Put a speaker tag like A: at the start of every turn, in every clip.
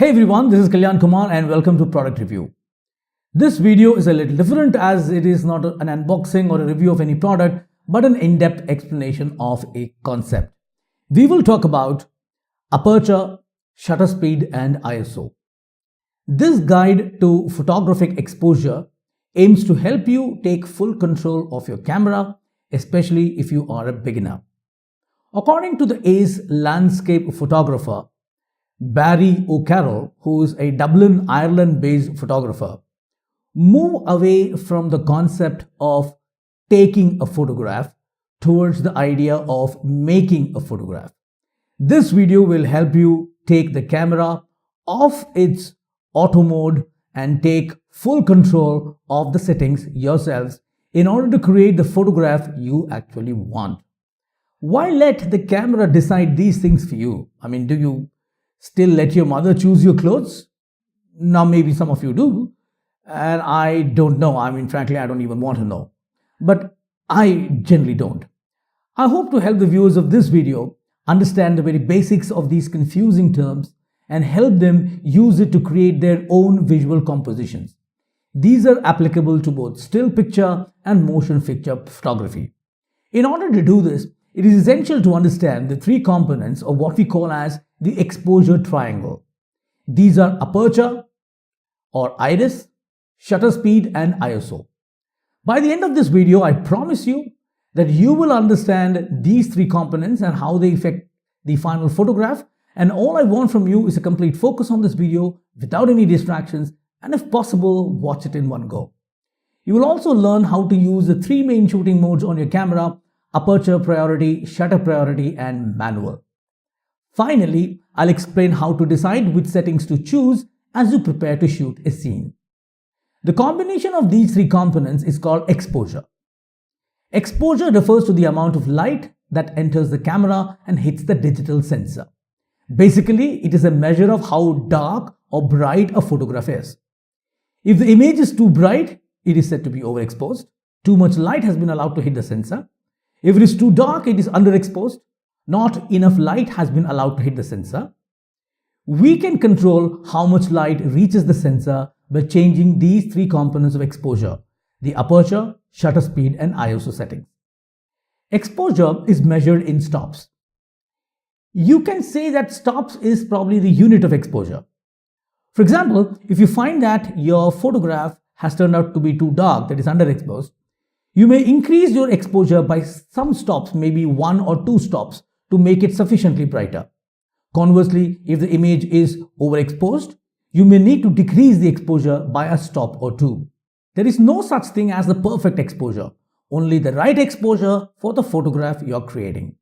A: Hey everyone, this is Kalyan Kumar and welcome to Product Review. This video is a little different as it is not an unboxing or a review of any product but an in-depth explanation of a concept. We will talk about aperture, shutter speed and ISO. This guide to photographic exposure aims to help you take full control of your camera, especially if you are a beginner. According to the ace landscape photographer Barry O'Carroll, who is a Dublin, Ireland-based photographer, move away from the concept of taking a photograph towards the idea of making a photograph. This video will help you take the camera off its auto mode and take full control of the settings yourselves in order to create the photograph you actually want. Why let the camera decide these things for you? Do you still let your mother choose your clothes? Now, maybe some of you do, and I don't know. Frankly, I don't even want to know. But I generally don't. I hope to help the viewers of this video understand the very basics of these confusing terms and help them use it to create their own visual compositions. These are applicable to both still picture and motion picture photography. In order to do this, it is essential to understand the three components of what we call as the exposure triangle. These are aperture or iris, shutter speed and ISO. By the end of this video, I promise you that you will understand these three components and how they affect the final photograph, and all I want from you is a complete focus on this video without any distractions, and if possible, watch it in one go. You will also learn how to use the three main shooting modes on your camera: aperture priority, shutter priority and manual. Finally, I'll explain how to decide which settings to choose as you prepare to shoot a scene. The combination of these three components is called exposure. Exposure refers to the amount of light that enters the camera and hits the digital sensor. Basically, it is a measure of how dark or bright a photograph is. If the image is too bright, it is said to be overexposed. Too much light has been allowed to hit the sensor. If it is too dark, it is underexposed. Not enough light has been allowed to hit the sensor. We can control how much light reaches the sensor by changing these three components of exposure: the aperture, shutter speed and ISO settings. Exposure is measured in stops. You can say that stops is probably the unit of exposure. For example, if you find that your photograph has turned out to be too dark, that is underexposed, you may increase your exposure by some stops, maybe 1 or 2 stops, to make it sufficiently brighter. Conversely, if the image is overexposed, you may need to decrease the exposure by a stop or 2. There is no such thing as the perfect exposure, only the right exposure for the photograph you are creating.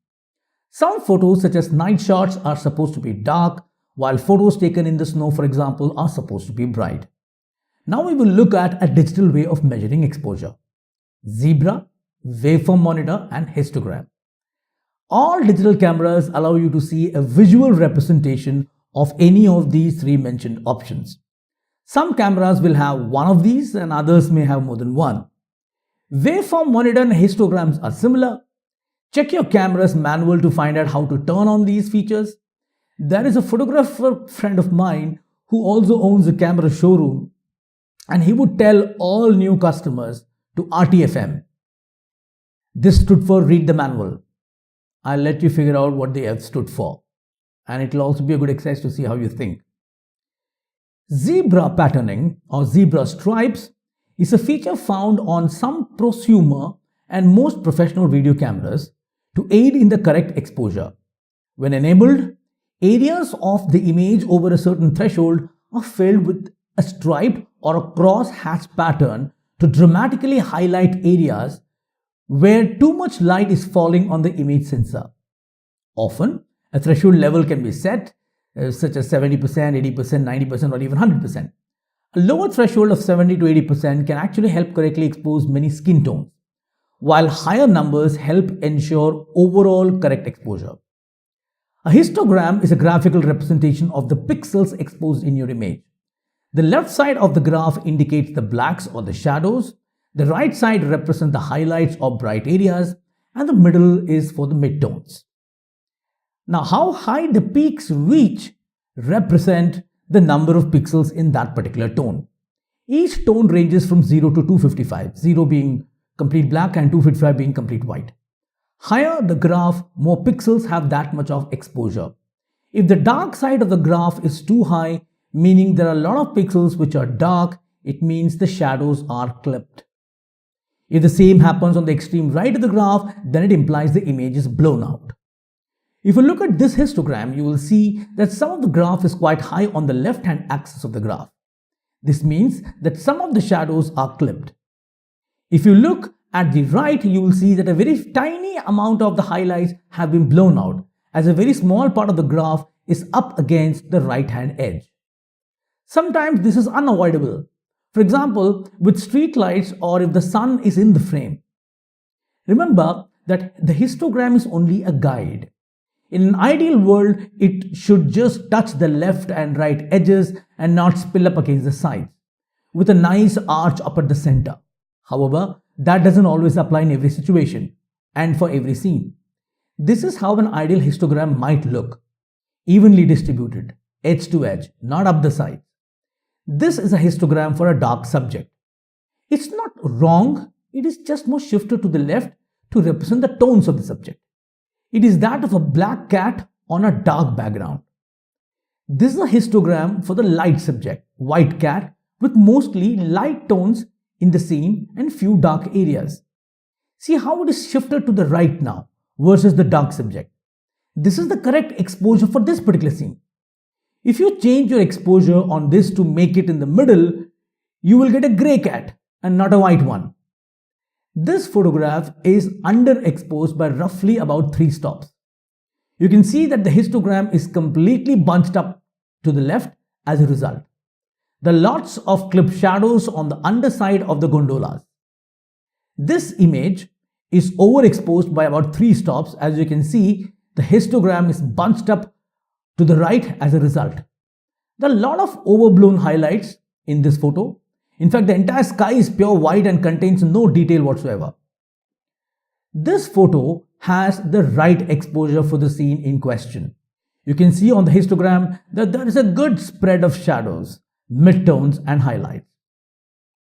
A: Some photos, such as night shots, are supposed to be dark, while photos taken in the snow, for example, are supposed to be bright. Now we will look at a digital way of measuring exposure: zebra, waveform monitor and histogram. All digital cameras allow you to see a visual representation of any of these three mentioned options. Some cameras will have one of these and others may have more than one. Waveform monitor and histograms are similar. Check your camera's manual to find out how to turn on these features. There is a photographer friend of mine who also owns a camera showroom, and he would tell all new customers to RTFM. This stood for read the manual. I'll let you figure out what the F stood for, and it will also be a good exercise to see how you think. Zebra patterning or zebra stripes is a feature found on some prosumer and most professional video cameras to aid in the correct exposure. When enabled, areas of the image over a certain threshold are filled with a stripe or a cross-hatch pattern to dramatically highlight areas where too much light is falling on the image sensor. Often, a threshold level can be set, such as 70%, 80%, 90% or even 100%. A lower threshold of 70 to 80% can actually help correctly expose many skin tones, while higher numbers help ensure overall correct exposure. A histogram is a graphical representation of the pixels exposed in your image. The left side of the graph indicates the blacks or the shadows, the right side represents the highlights or bright areas, and the middle is for the midtones. Now, how high the peaks reach represent the number of pixels in that particular tone. Each tone ranges from 0 to 255, 0 being complete black and 255 being complete white. Higher the graph, more pixels have that much of exposure. If the dark side of the graph is too high, meaning there are a lot of pixels which are dark, it means the shadows are clipped. If the same happens on the extreme right of the graph, then it implies the image is blown out. If you look at this histogram, you will see that some of the graph is quite high on the left-hand axis of the graph. This means that some of the shadows are clipped. If you look at the right, you will see that a very tiny amount of the highlights have been blown out, as a very small part of the graph is up against the right-hand edge. Sometimes this is unavoidable. For example, with street lights or if the sun is in the frame. Remember that the histogram is only a guide. In an ideal world, it should just touch the left and right edges and not spill up against the sides, with a nice arch up at the center. However, that doesn't always apply in every situation and for every scene. This is how an ideal histogram might look, evenly distributed, edge to edge, not up the sides. This is a histogram for a dark subject. It's not wrong, it is just more shifted to the left to represent the tones of the subject. It is that of a black cat on a dark background. This is a histogram for the light subject, white cat, with mostly light tones in the scene and few dark areas. See how it is shifted to the right now versus the dark subject. This is the correct exposure for this particular scene. If you change your exposure on this to make it in the middle, you will get a grey cat and not a white one. This photograph is underexposed by roughly about 3 stops. You can see that the histogram is completely bunched up to the left as a result. There are lots of clipped shadows on the underside of the gondolas. This image is overexposed by about 3 stops. As you can see, the histogram is bunched up to the right as a result. There are a lot of overblown highlights in this photo. In fact, the entire sky is pure white and contains no detail whatsoever. This photo has the right exposure for the scene in question. You can see on the histogram that there is a good spread of shadows, midtones and highlights.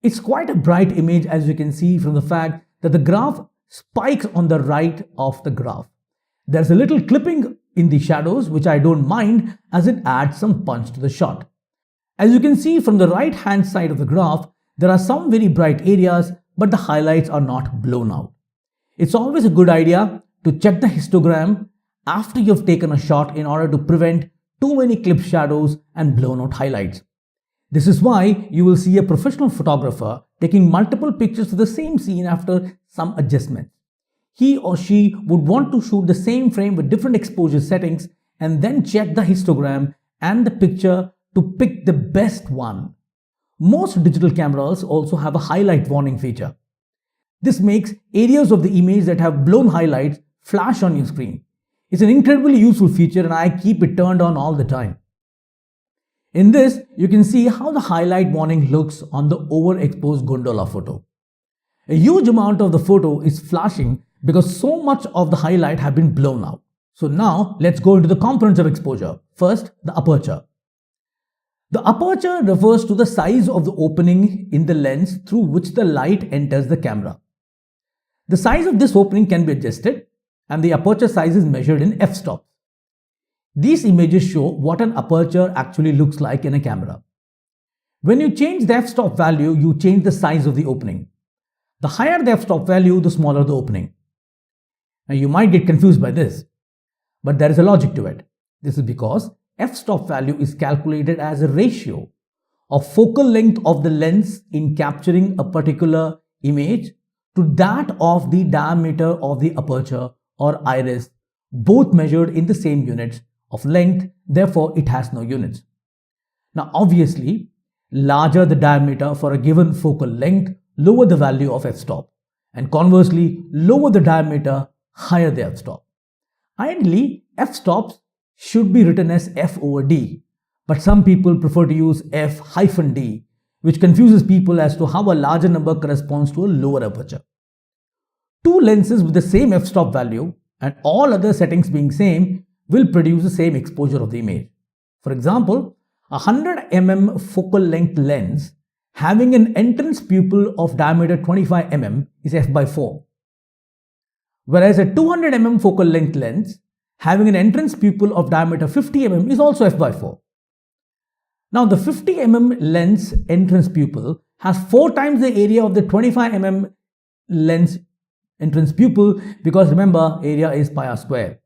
A: It's quite a bright image, as you can see from the fact that the graph spikes on the right of the graph. There's a little clipping in the shadows, which I don't mind as it adds some punch to the shot. As you can see from the right hand side of the graph, there are some very bright areas, but the highlights are not blown out. It's always a good idea to check the histogram after you've taken a shot in order to prevent too many clipped shadows and blown out highlights. This is why you will see a professional photographer taking multiple pictures of the same scene after some adjustments. He or she would want to shoot the same frame with different exposure settings and then check the histogram and the picture to pick the best one. Most digital cameras also have a highlight warning feature. This makes areas of the image that have blown highlights flash on your screen. It's an incredibly useful feature and I keep it turned on all the time. In this, you can see how the highlight warning looks on the overexposed gondola photo. A huge amount of the photo is flashing because so much of the highlight have been blown out. So now let's go into the components of exposure. First, the aperture. The aperture refers to the size of the opening in the lens through which the light enters the camera. The size of this opening can be adjusted and the aperture size is measured in f-stops. These images show what an aperture actually looks like in a camera. When you change the f-stop value, you change the size of the opening. The higher the f-stop value, the smaller the opening. Now you might get confused by this, but there is a logic to it. This is because f-stop value is calculated as a ratio of focal length of the lens in capturing a particular image to that of the diameter of the aperture or iris, both measured in the same units of length, therefore it has no units. Now obviously, larger the diameter for a given focal length, lower the value of f-stop, and conversely, lower the diameter, higher the f-stop. Ideally, f-stops should be written as f over d, but some people prefer to use f-d, which confuses people as to how a larger number corresponds to a lower aperture. Two lenses with the same f-stop value and all other settings being same will produce the same exposure of the image. For example, A 100 mm focal length lens having an entrance pupil of diameter 25 mm is f by 4, whereas a 200 mm focal length lens having an entrance pupil of diameter 50 mm is also f by 4. Now the 50 mm lens entrance pupil has 4 times the area of the 25 mm lens entrance pupil, because remember, area is pi r square,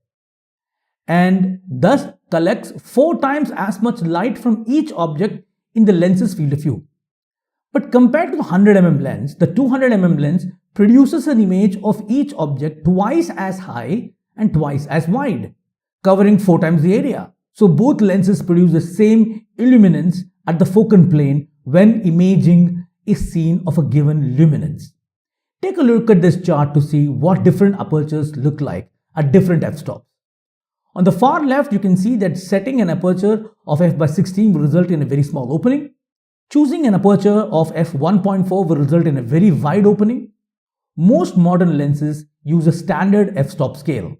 A: and thus collects 4 times as much light from each object in the lens's field of view. But compared to the 100 mm lens, the 200 mm lens produces an image of each object twice as high and twice as wide, covering 4 times the area. So both lenses produce the same illuminance at the focal plane when imaging is seen of a given luminance. Take a look at this chart to see what different apertures look like at different f-stops. On the far left, you can see that setting an aperture of f by 16 will result in a very small opening. Choosing an aperture of f1.4 will result in a very wide opening. Most modern lenses use a standard f-stop scale,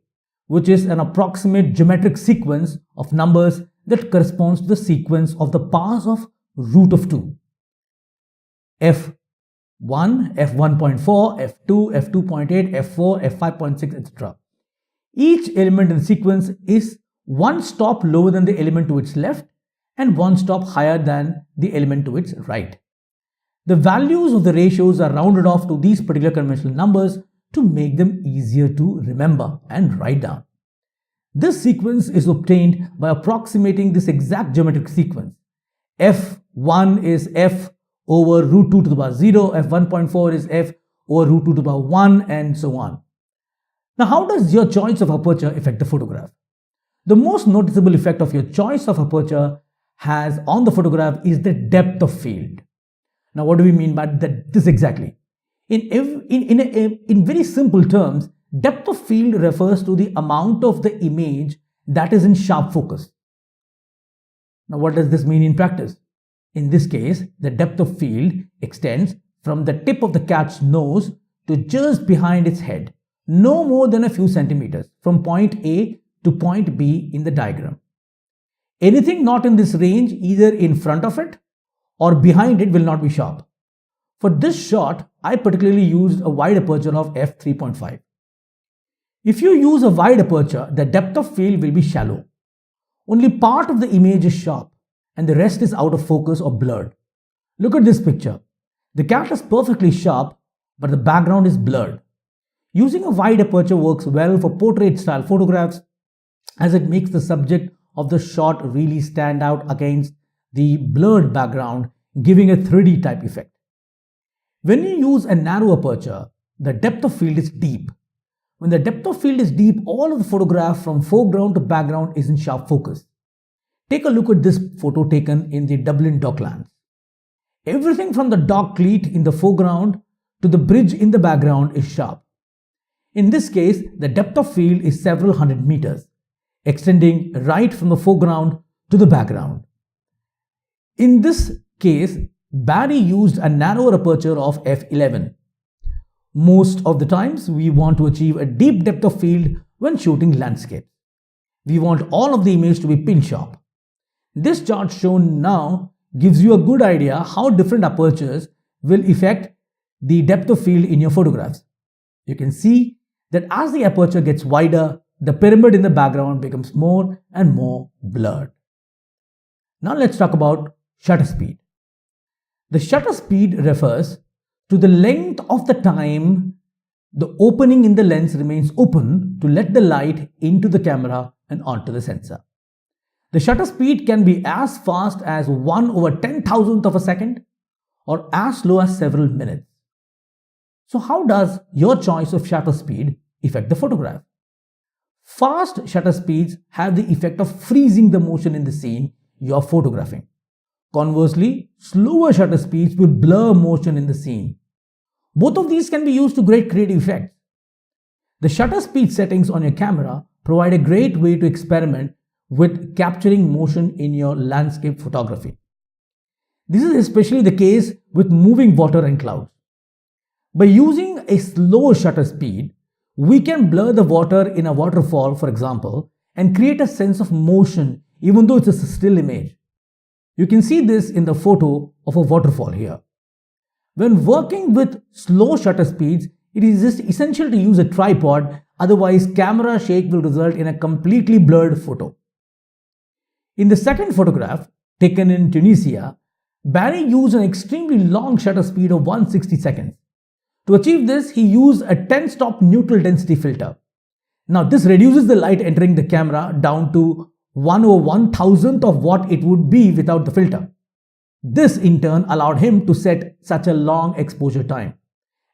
A: which is an approximate geometric sequence of numbers that corresponds to the sequence of the powers of root of 2. f1, f1.4, f2, f2.8, f4, f5.6, etc. Each element in the sequence is one stop lower than the element to its left and one stop higher than the element to its right. The values of the ratios are rounded off to these particular conventional numbers to make them easier to remember and write down. This sequence is obtained by approximating this exact geometric sequence. f1 is f over root 2 to the power 0, f1.4 is f over root 2 to the power 1, and so on. Now, how does your choice of aperture affect the photograph? The most noticeable effect of your choice of aperture has on the photograph is the depth of field. Now, what do we mean by this exactly? In very simple terms, depth of field refers to the amount of the image that is in sharp focus. Now, what does this mean in practice? In this case, the depth of field extends from the tip of the cat's nose to just behind its head, no more than a few centimeters, from point A to point B in the diagram. Anything not in this range, either in front of it or behind it, will not be sharp. For this shot, I particularly used a wide aperture of f3.5. If you use a wide aperture, the depth of field will be shallow. Only part of the image is sharp and the rest is out of focus or blurred. Look at this picture. The cat is perfectly sharp, but the background is blurred. Using a wide aperture works well for portrait style photographs, as it makes the subject of the shot really stand out against the blurred background, giving a 3D type effect. When you use a narrow aperture, the depth of field is deep. When the depth of field is deep, all of the photograph from foreground to background is in sharp focus. Take a look at this photo taken in the Dublin Docklands. Everything from the dock cleat in the foreground to the bridge in the background is sharp. In this case, the depth of field is several hundred meters, extending right from the foreground to the background. In this case, Barry used a narrower aperture of f11. Most of the times, we want to achieve a deep depth of field when shooting landscapes. We want all of the image to be pin sharp. This chart shown now gives you a good idea how different apertures will affect the depth of field in your photographs. You can see that as the aperture gets wider, the pyramid in the background becomes more and more blurred. Now let's talk about shutter speed. The shutter speed refers to the length of the time the opening in the lens remains open to let the light into the camera and onto the sensor. The shutter speed can be as fast as 1/10,000th of a second or as low as several minutes. So how does your choice of shutter speed affect the photograph? Fast shutter speeds have the effect of freezing the motion in the scene you are photographing. Conversely, slower shutter speeds will blur motion in the scene. Both of these can be used to great creative effects. The shutter speed settings on your camera provide a great way to experiment with capturing motion in your landscape photography. This is especially the case with moving water and clouds. By using a slow shutter speed, we can blur the water in a waterfall, for example, and create a sense of motion even though it's a still image. You can see this in the photo of a waterfall here. When working with slow shutter speeds, it is just essential to use a tripod, otherwise camera shake will result in a completely blurred photo. In the second photograph, taken in Tunisia, Barry used an extremely long shutter speed of 160 seconds. To achieve this, he used a 10-stop neutral density filter. Now this reduces the light entering the camera down to 1/1000th of what it would be without the filter. This in turn allowed him to set such a long exposure time.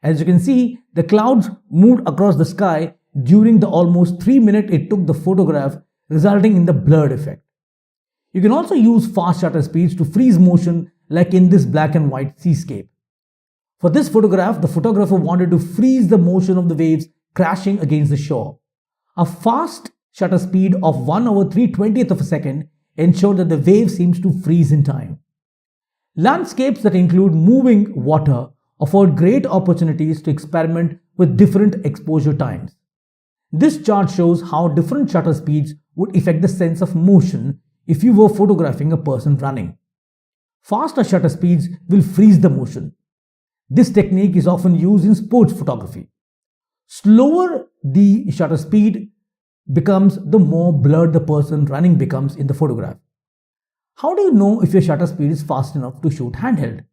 A: As you can see, the clouds moved across the sky during the almost 3 minutes it took the photograph, resulting in the blurred effect. You can also use fast shutter speeds to freeze motion like in this black and white seascape. For this photograph, the photographer wanted to freeze the motion of the waves crashing against the shore. A fast shutter speed of 1/320th of a second ensured that the wave seems to freeze in time. Landscapes that include moving water afford great opportunities to experiment with different exposure times. This chart shows how different shutter speeds would affect the sense of motion if you were photographing a person running. Faster shutter speeds will freeze the motion. This technique is often used in sports photography. Slower the shutter speed becomes, the more blurred the person running becomes in the photograph. How do you know if your shutter speed is fast enough to shoot handheld?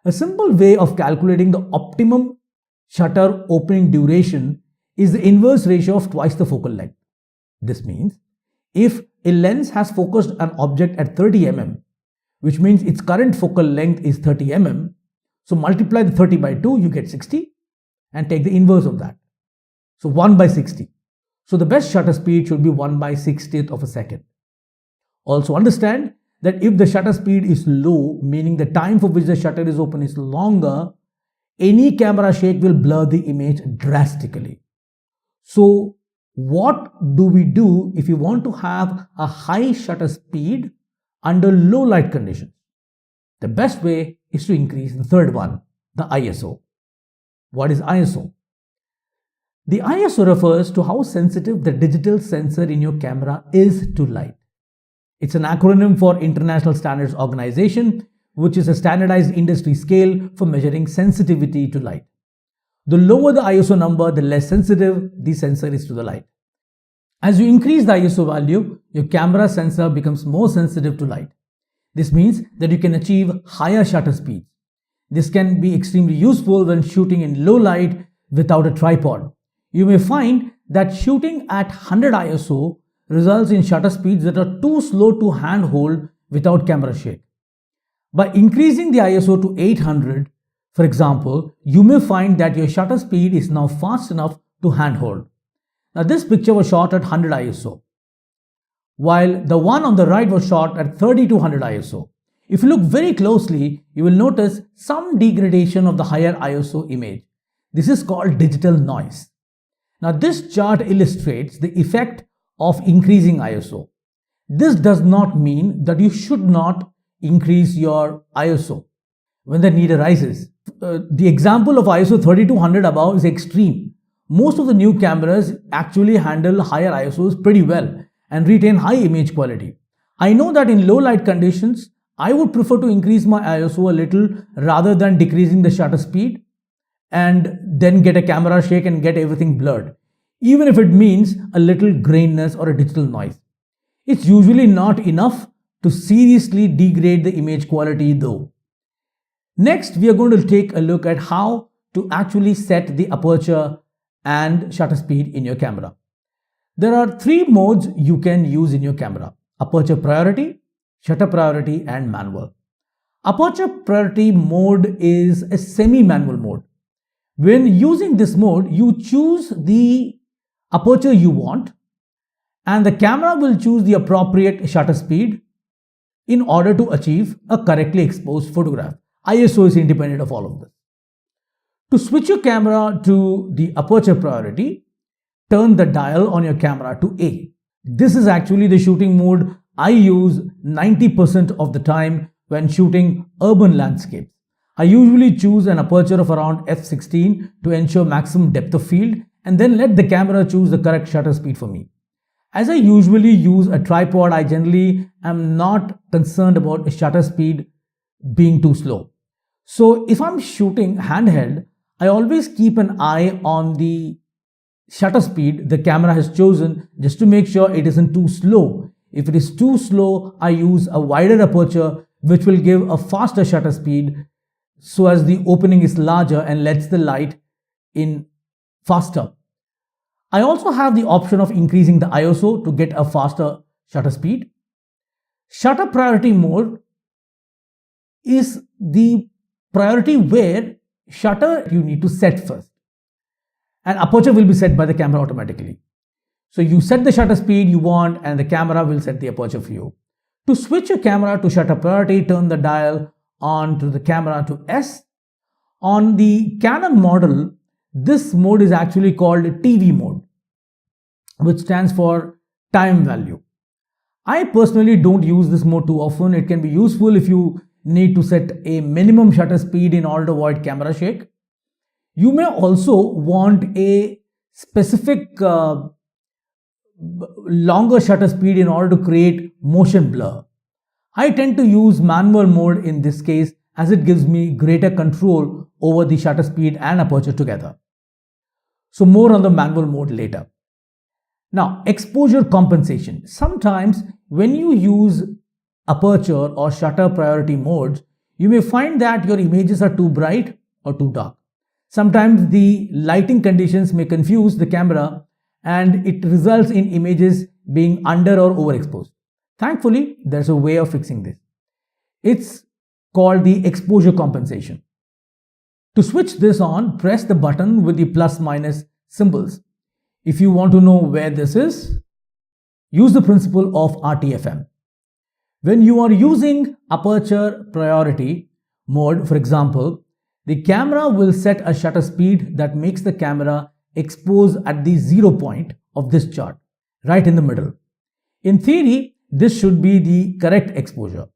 A: A simple way of calculating the optimum shutter opening duration is the inverse ratio of twice the focal length. This means if a lens has focused an object at 30 mm, which means its current focal length is 30 mm, so multiply the 30 by 2, you get 60, and take the inverse of that. So 1/60. So the best shutter speed should be 1/60th of a second. Also understand that if the shutter speed is low, meaning the time for which the shutter is open is longer, any camera shake will blur the image drastically. So what do we do if you want to have a high shutter speed under low light conditions? The best way is to increase the third one, the ISO. What is ISO? The ISO refers to how sensitive the digital sensor in your camera is to light. It's an acronym for International Standards Organization, which is a standardized industry scale for measuring sensitivity to light. The lower the ISO number, the less sensitive the sensor is to the light. As you increase the ISO value, your camera sensor becomes more sensitive to light. This means that you can achieve higher shutter speeds. This can be extremely useful when shooting in low light without a tripod. You may find that shooting at 100 ISO results in shutter speeds that are too slow to handhold without camera shake. By increasing the ISO to 800, for example, you may find that your shutter speed is now fast enough to handhold. Now this picture was shot at 100 ISO, while the one on the right was shot at 3200 ISO. If you look very closely, you will notice some degradation of the higher ISO image. This is called digital noise. Now this chart illustrates the effect of increasing ISO. This does not mean that you should not increase your ISO when the need arises. The example of ISO 3200 above is extreme. Most of the new cameras actually handle higher ISOs pretty well and retain high image quality. I know that in low light conditions, I would prefer to increase my ISO a little rather than decreasing the shutter speed and then get a camera shake and get everything blurred, even if it means a little grainness or a digital noise. It's usually not enough to seriously degrade the image quality though. Next, we are going to take a look at how to actually set the aperture and shutter speed in your camera. There are three modes you can use in your camera: aperture priority, shutter priority, and manual. Aperture priority mode is a semi-manual mode. When using this mode, you choose the aperture you want and the camera will choose the appropriate shutter speed in order to achieve a correctly exposed photograph. ISO is independent of all of this. To switch your camera to the aperture priority, turn the dial on your camera to A. This is actually the shooting mode I use 90% of the time when shooting urban landscapes. I usually choose an aperture of around f16 to ensure maximum depth of field and then let the camera choose the correct shutter speed for me. As I usually use a tripod, I generally am not concerned about shutter speed being too slow. So if I'm shooting handheld, I always keep an eye on the shutter speed the camera has chosen just to make sure it isn't too slow. If it is too slow, I use a wider aperture which will give a faster shutter speed so as the opening is larger and lets the light in faster. I also have the option of increasing the ISO to get a faster shutter speed. Shutter priority mode is the priority where shutter you need to set first, and aperture will be set by the camera automatically. So you set the shutter speed you want and the camera will set the aperture for you. To switch your camera to shutter priority, turn the dial on to the camera to S. On the Canon model, this mode is actually called TV mode, which stands for time value. I personally don't use this mode too often. It can be useful if you need to set a minimum shutter speed in order to avoid camera shake. You may also want a specific longer shutter speed in order to create motion blur. I tend to use manual mode in this case as it gives me greater control over the shutter speed and aperture together. So more on the manual mode later. Now, exposure compensation. Sometimes when you use aperture or shutter priority modes, you may find that your images are too bright or too dark. Sometimes the lighting conditions may confuse the camera and it results in images being under or overexposed. Thankfully, there's a way of fixing this. It's called the exposure compensation. To switch this on, press the button with the plus minus symbols. If you want to know where this is, use the principle of RTFM. When you are using aperture priority mode, for example, the camera will set a shutter speed that makes the camera expose at the 0 point of this chart, right in the middle. In theory, this should be the correct exposure.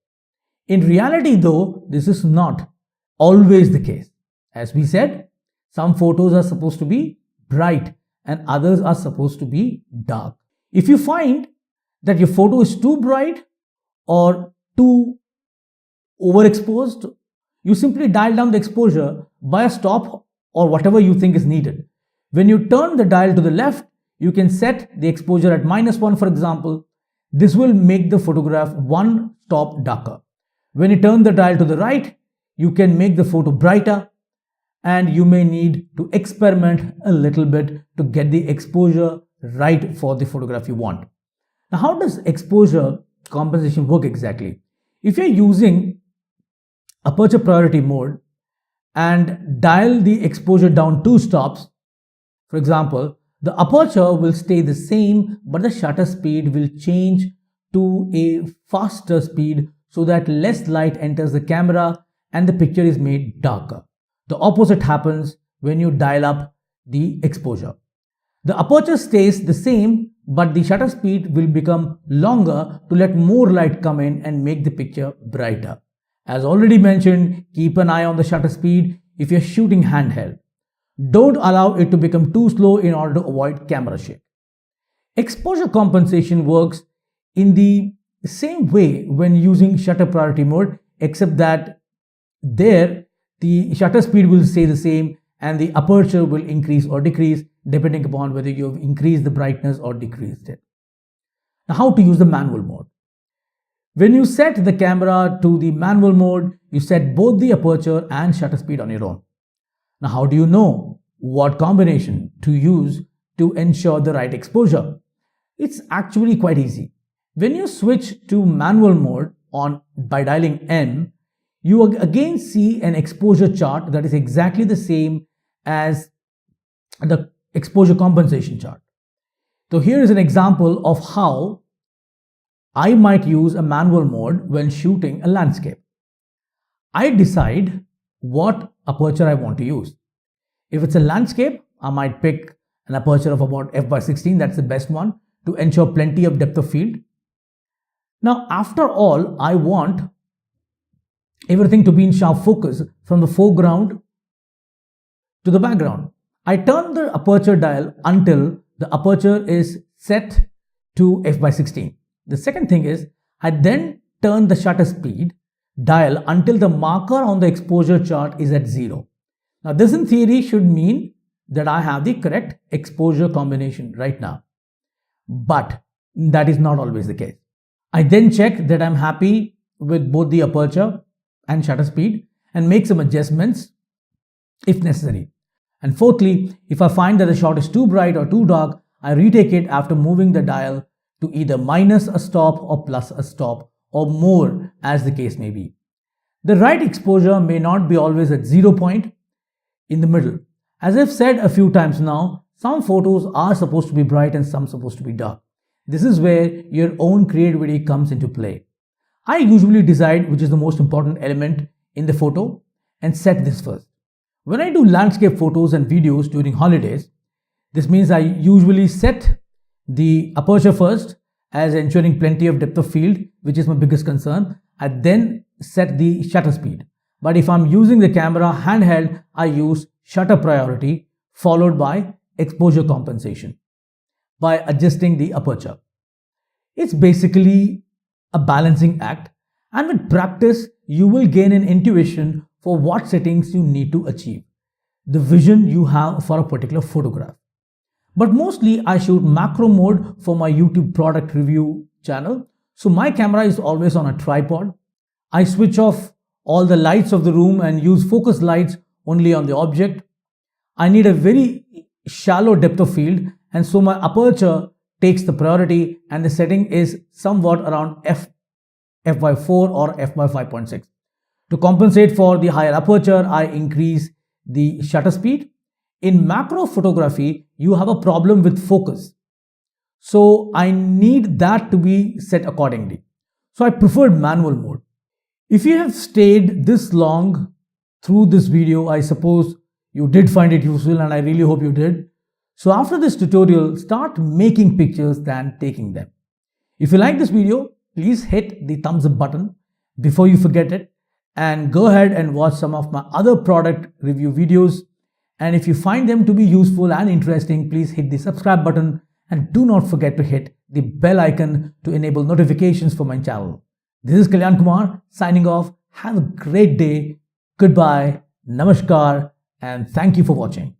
A: In reality though, this is not always the case. As we said, some photos are supposed to be bright and others are supposed to be dark. If you find that your photo is too bright or too overexposed, you simply dial down the exposure by a stop or whatever you think is needed. When you turn the dial to the left, you can set the exposure at -1, for example. This will make the photograph one stop darker. When you turn the dial to the right, you can make the photo brighter, and you may need to experiment a little bit to get the exposure right for the photograph you want. Now, how does exposure compensation work exactly? If you're using aperture priority mode and dial the exposure down 2 stops, for example, the aperture will stay the same, but the shutter speed will change to a faster speed so that less light enters the camera and the picture is made darker. The opposite happens when you dial up the exposure. The aperture stays the same, but the shutter speed will become longer to let more light come in and make the picture brighter. As already mentioned, keep an eye on the shutter speed if you're shooting handheld. Don't allow it to become too slow in order to avoid camera shake. Exposure compensation works in the same way when using shutter priority mode, except that there the shutter speed will stay the same and the aperture will increase or decrease depending upon whether you've increased the brightness or decreased it. Now, how to use the manual mode. When you set the camera to the manual mode, you set both the aperture and shutter speed on your own. Now, how do you know what combination to use to ensure the right exposure? It's actually quite easy. When you switch to manual mode by dialing N, you again see an exposure chart that is exactly the same as the exposure compensation chart. So here is an example of how I might use a manual mode when shooting a landscape. I decide what aperture I want to use. If it's a landscape, I might pick an aperture of about f/16, that's the best one, to ensure plenty of depth of field. Now, after all, I want everything to be in sharp focus from the foreground to the background. I turn the aperture dial until the aperture is set to f by 16. The second thing is I then turn the shutter speed dial until the marker on the exposure chart is at 0. Now this in theory should mean that I have the correct exposure combination right now. But that is not always the case. I then check that I'm happy with both the aperture and shutter speed and make some adjustments if necessary. And fourthly, if I find that the shot is too bright or too dark, I retake it after moving the dial to either minus a stop or plus a stop or more as the case may be. The right exposure may not be always at 0 point in the middle. As I've said a few times now, some photos are supposed to be bright and some supposed to be dark. This is where your own creativity comes into play. I usually decide which is the most important element in the photo and set this first. When I do landscape photos and videos during holidays, this means I usually set the aperture first as ensuring plenty of depth of field, which is my biggest concern. I then set the shutter speed. But if I'm using the camera handheld, I use shutter priority followed by exposure compensation by adjusting the aperture. It's basically a balancing act, and with practice, you will gain an intuition for what settings you need to achieve, the vision you have for a particular photograph. But mostly I shoot macro mode for my YouTube product review channel, so my camera is always on a tripod. I switch off all the lights of the room and use focus lights only on the object. I need a very shallow depth of field, and so my aperture takes the priority and the setting is somewhat around f by 4 or f by 5.6. To compensate for the higher aperture, I increase the shutter speed. In macro photography, you have a problem with focus, so I need that to be set accordingly. So I preferred manual mode. If you have stayed this long through this video, I suppose you did find it useful, and I really hope you did. So after this tutorial, start making pictures than taking them. If you like this video, please hit the thumbs up button before you forget it, and go ahead and watch some of my other product review videos. And if you find them to be useful and interesting, please hit the subscribe button and do not forget to hit the bell icon to enable notifications for my channel. This is Kalyan Kumar signing off. Have a great day. Goodbye, namaskar, and thank you for watching.